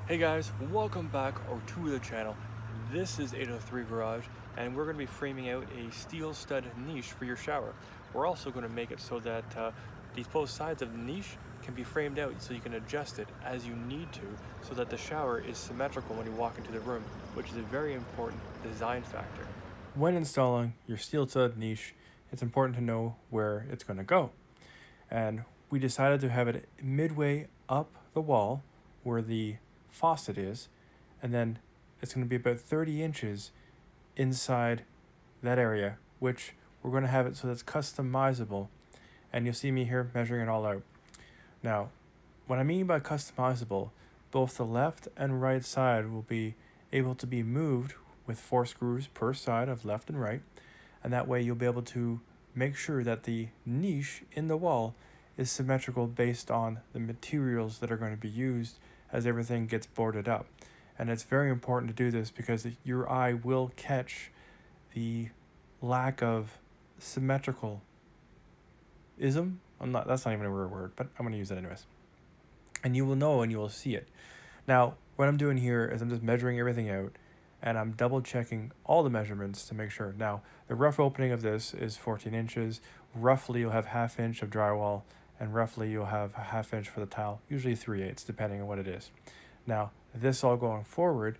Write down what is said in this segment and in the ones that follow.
Hey guys, welcome back or to the channel. This is 803 Garage, and we're going to be framing out a steel stud niche for your shower. We're also going to make it so that both sides of the niche can be framed out so you can adjust it as you need to so that the shower is symmetrical when you walk into the room, which is a very important design factor. When installing your steel stud niche, it's important to know where it's going to go. And we decided to have it midway up the wall where the faucet is, and then it's going to be about 30 inches inside that area, which we're going to have it so that's customizable. And you'll see me here measuring it all out. Now, what I mean by customizable, both the left and right side will be able to be moved with 4 screws per side of left and right, and that way you'll be able to make sure that the niche in the wall is symmetrical based on the materials that are going to be used as everything gets boarded up. And it's very important to do this because your eye will catch the lack of symmetrical ism. That's not even a real word, but I'm going to use it anyways. And you will know and you will see it. Now, what I'm doing here is I'm just measuring everything out and I'm double checking all the measurements to make sure. Now, the rough opening of this is 14 inches. Roughly, you'll have ½ inch of drywall, and roughly you'll have a ½ inch for the tile, usually 3/8, depending on what it is. Now, this all going forward,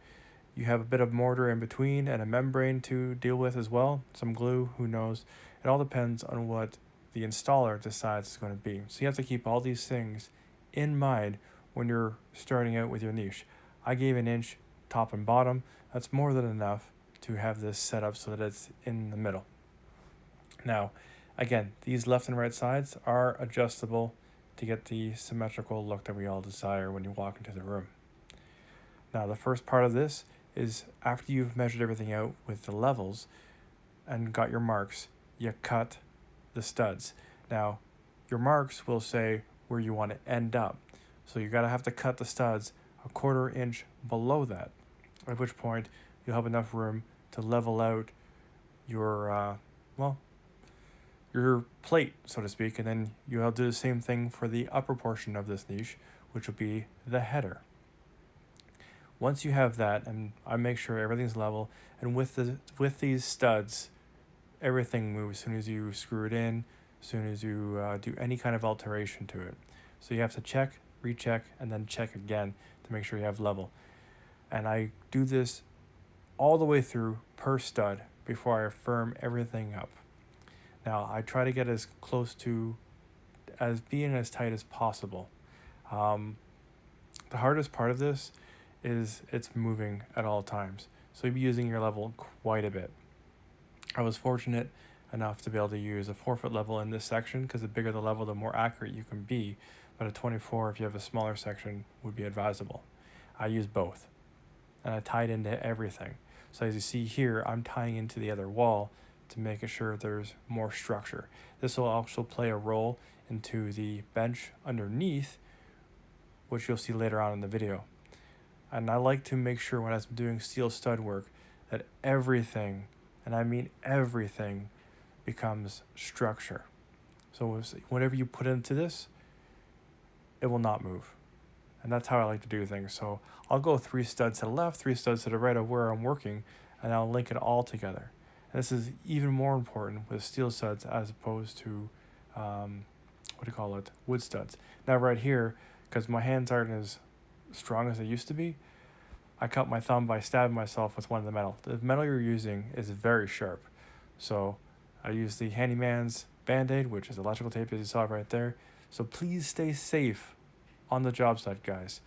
you have a bit of mortar in between and a membrane to deal with as well, some glue, who knows. It all depends on what the installer decides it's going to be. So you have to keep all these things in mind when you're starting out with your niche. I gave an inch top and bottom. That's more than enough to have this set up so that it's in the middle. Now, again, these left and right sides are adjustable to get the symmetrical look that we all desire when you walk into the room. Now, the first part of this is after you've measured everything out with the levels and got your marks, you cut the studs. Now, your marks will say where you want to end up. So you gotta have to cut the studs a ½ inch below that, at which point you'll have enough room to level out your your plate, so to speak, and then you'll do the same thing for the upper portion of this niche, which will be the header. Once you have that, and I make sure everything's level, and with these studs, everything moves as soon as you screw it in, as soon as you do any kind of alteration to it. So you have to check, recheck, and then check again to make sure you have level. And I do this all the way through per stud before I firm everything up. Now, I try to get as close to as being as tight as possible. The hardest part of this is it's moving at all times. So you'll be using your level quite a bit. I was fortunate enough to be able to use a 4-foot level in this section because the bigger the level, the more accurate you can be. But a 24, if you have a smaller section, would be advisable. I use both, and I tied into everything. So as you see here, I'm tying into the other wall to make sure there's more structure. This will also play a role into the bench underneath, which you'll see later on in the video. And I like to make sure when I'm doing steel stud work that everything, and I mean everything, becomes structure. So whatever you put into this, it will not move. And that's how I like to do things. So I'll go 3 studs to the left, 3 studs to the right of where I'm working, and I'll link it all together. And this is even more important with steel studs as opposed to, wood studs. Now right here, because my hands aren't as strong as they used to be, I cut my thumb by stabbing myself with one of the metal. The metal you're using is very sharp. So I use the Handyman's Band-Aid, which is electrical tape as you saw right there. So please stay safe on the job site, guys.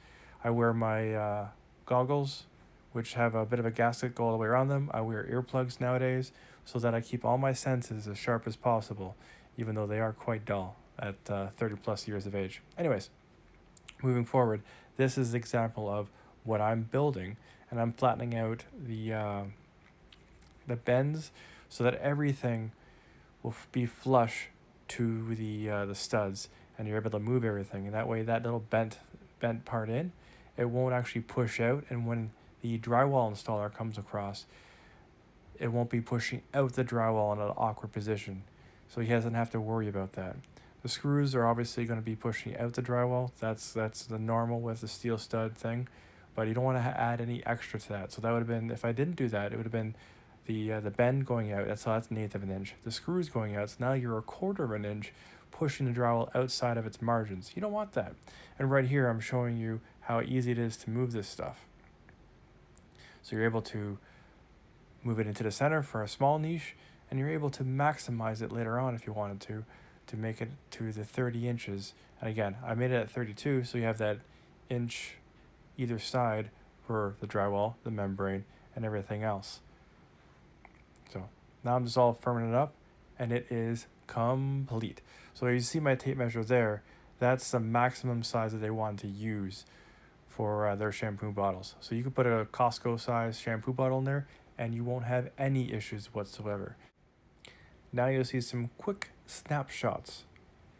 I wear my goggles, which have a bit of a gasket go all the way around them. I wear earplugs nowadays so that I keep all my senses as sharp as possible, even though they are quite dull at 30 plus years of age. Anyways, moving forward, this is an example of what I'm building, and I'm flattening out the bends so that everything will be flush to the studs, and you're able to move everything. And that way, that little bent part in, it won't actually push out. And when the drywall installer comes across, it won't be pushing out the drywall in an awkward position. So he doesn't have to worry about that. The screws are obviously going to be pushing out the drywall. That's the normal with the steel stud thing. but you don't want to add any extra to that. So that would have been, if I didn't do that, it would have been the bend going out. That's 1/8 of an inch. The screws going out. So now you're 1/4 of an inch pushing the drywall outside of its margins. You don't want that. And right here, I'm showing you how easy it is to move this stuff. So you're able to move it into the center for a small niche, and you're able to maximize it later on if you wanted to make it to the 30 inches. And again, I made it at 32, so you have that inch either side for the drywall, the membrane, and everything else. So now I'm just all firming it up, and it is complete. So you see my tape measure there, that's the maximum size that they want to use for their shampoo bottles. So you could put a Costco size shampoo bottle in there and you won't have any issues whatsoever. Now you'll see some quick snapshots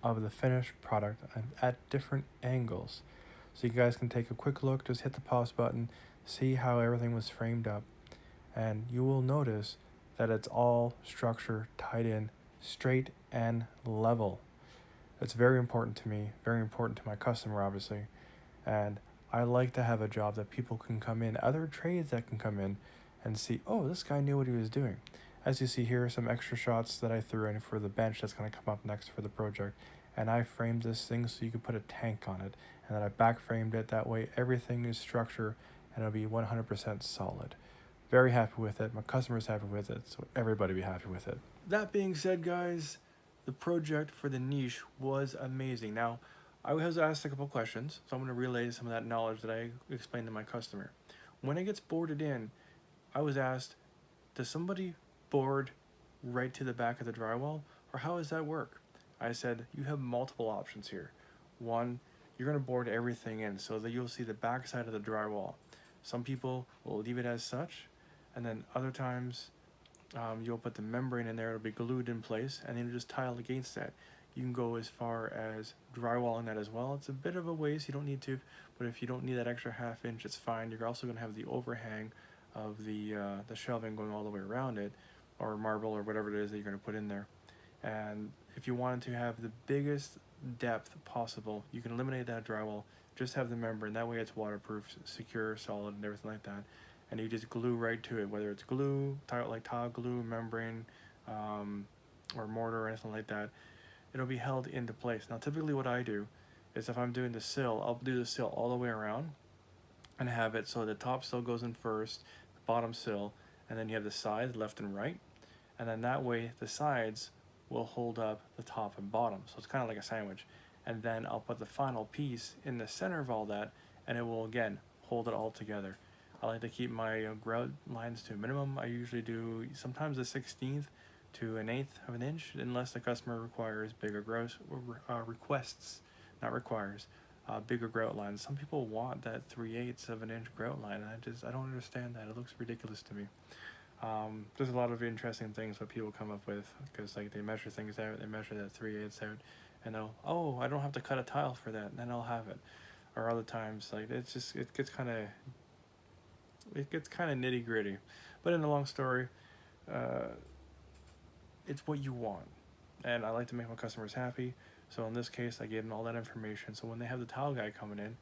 of the finished product at different angles. So you guys can take a quick look, just hit the pause button, see how everything was framed up, and you will notice that it's all structure tied in straight and level. It's very important to me, very important to my customer obviously, and I like to have a job that people can come in, other trades that can come in and see, oh, this guy knew what he was doing. As you see here, some extra shots that I threw in for the bench that's going to come up next for the project, and I framed this thing so you could put a tank on it, and then I back framed it. That way everything is structure and it'll be 100% solid. Very happy with it. My customer's happy with it, so everybody be happy with it. That being said, guys, the project for the niche was amazing. Now, I was asked a couple questions, so I'm going to relay some of that knowledge that I explained to my customer. When it gets boarded in, I was asked, does somebody board right to the back of the drywall, or how does that work? I said, you have multiple options here. One, you're going to board everything in so that you'll see the back side of the drywall. Some people will leave it as such, and then other times you'll put the membrane in there, it'll be glued in place, and then you just tile against that. You can go as far as drywalling that as well. It's a bit of a waste, you don't need to, but if you don't need that extra 1/2 inch, it's fine. You're also going to have the overhang of the shelving going all the way around it, or marble or whatever it is that you're going to put in there. And if you wanted to have the biggest depth possible, you can eliminate that drywall, just have the membrane. That way it's waterproof, secure, solid, and everything like that. And you just glue right to it, whether it's glue, like tile glue, membrane, or mortar or anything like that. It'll be held into place. Now typically what I do is if I'm doing the sill, I'll do the sill all the way around and have it so the top sill goes in first, the bottom sill, and then you have the sides left and right, and then that way the sides will hold up the top and bottom, so it's kind of like a sandwich. And then I'll put the final piece in the center of all that, and it will again hold it all together. I like to keep my grout lines to a minimum. I usually do sometimes a 1/16 to 1/8 of an inch, unless the customer requires bigger grout, requests, not requires, bigger grout lines. Some people want that 3/8 of an inch grout line, and I don't understand that. It looks ridiculous to me. There's a lot of interesting things that people come up with, because like they measure things out, they measure that 3/8 out, and they'll, oh, I don't have to cut a tile for that, and then I'll have it. Or other times, like it gets kind of nitty gritty. But in the long story, it's what you want, and I like to make my customers happy. So in this case, I gave them all that information, so when they have the tile guy coming in,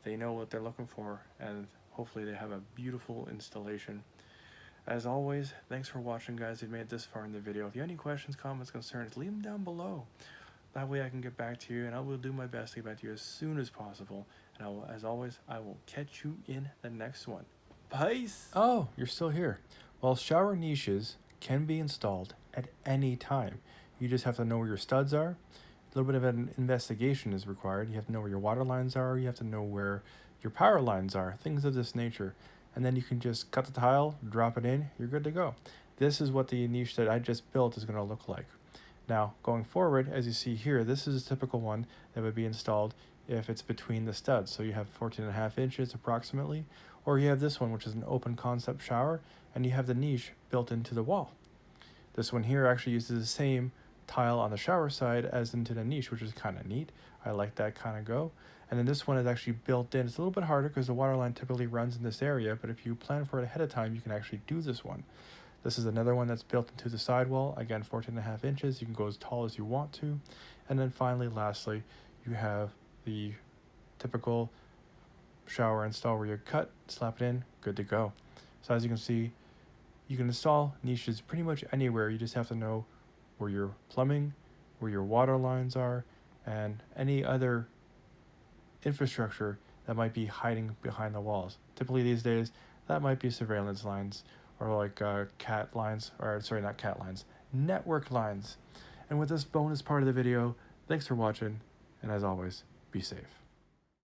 they know what they're looking for, and hopefully they have a beautiful installation. As always, thanks for watching, guys. If you made it this far in the video, if you have any questions, comments, concerns, leave them down below. That way I can get back to you, and I will do my best to get back to you as soon as possible. And as always, I will catch you in the next one. Peace! Oh, you're still here. Well, shower niches can be installed at any time. You just have to know where your studs are. A little bit of an investigation is required. You have to know where your water lines are. You have to know where your power lines are, things of this nature. And then you can just cut the tile, drop it in, you're good to go. This is what the niche that I just built is going to look like. Now, going forward, as you see here, this is a typical one that would be installed if it's between the studs. So you have 14.5 inches approximately, or you have this one, which is an open concept shower, and you have the niche built into the wall. This one here actually uses the same tile on the shower side as into the niche, which is kind of neat. I like that kind of go. And then this one is actually built in. It's a little bit harder because the water line typically runs in this area, but if you plan for it ahead of time, you can actually do this one. This is another one that's built into the sidewall. Again, 14.5 inches. You can go as tall as you want to. And then finally, lastly, you have the typical shower install where you cut, slap it in, good to go. So as you can see, you can install niches pretty much anywhere. You just have to know where your plumbing, where your water lines are, and any other infrastructure that might be hiding behind the walls. Typically these days, that might be surveillance lines or like cat lines, or sorry, not cat lines, network lines. And with this bonus part of the video, thanks for watching, and as always, be safe.